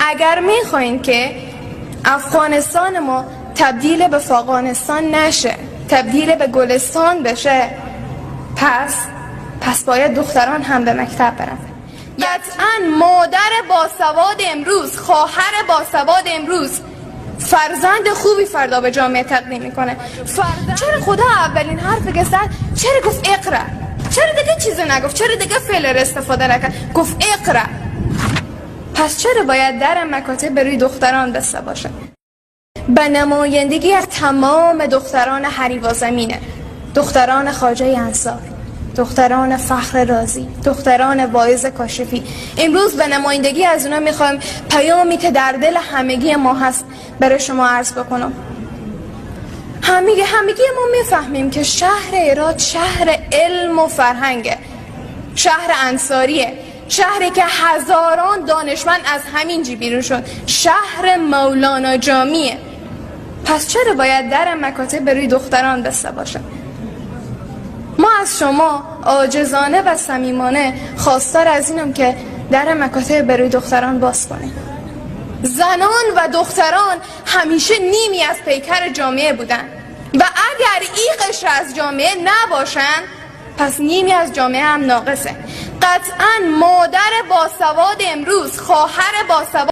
اگر میخواین که افغانستان ما تبدیل به فاغانستان نشه، تبدیل به گلستان بشه، پس باید دختران هم به مکتب برن. قطعا مادر باسواد امروز، خواهر باسواد امروز فرزند خوبی فردا به جامعه تقدیم میکنه. چرا خدا اولین حرف که زد چرا گفت اقرا؟ چرا دیگه چیزی نگفت؟ چرا دیگه فعل استفاده نکرد؟ گفت اقرا. پس چرا باید در مکاتب روی دختران بسته باشه؟ به نمایندگی از تمام دختران حریوا زمینه، دختران خواجه انصار، دختران فخر رازی، دختران واعظ کاشفی، امروز به نمایندگی از اونا میخوایم پیامی که در دل همگی ما هست برای شما عرض بکنم. همگی ما میفهمیم که شهر هرات شهر علم و فرهنگه، شهر انصاریه، شهری که هزاران دانشمند از همین جی بیرون شد، شهر مولانا جامیه. پس چرا باید در مکاتب روی دختران بسته باشه؟ ما از شما عاجزانه و صمیمانه خواستار از اینم که در مکاتب روی دختران باز کنیم. زنان و دختران همیشه نیمی از پیکر جامعه بودن و اگر این قشر از جامعه نباشن پس نیمی از جامعه هم ناقصه. قطعا مادر باسواد امروز، خواهر باسواد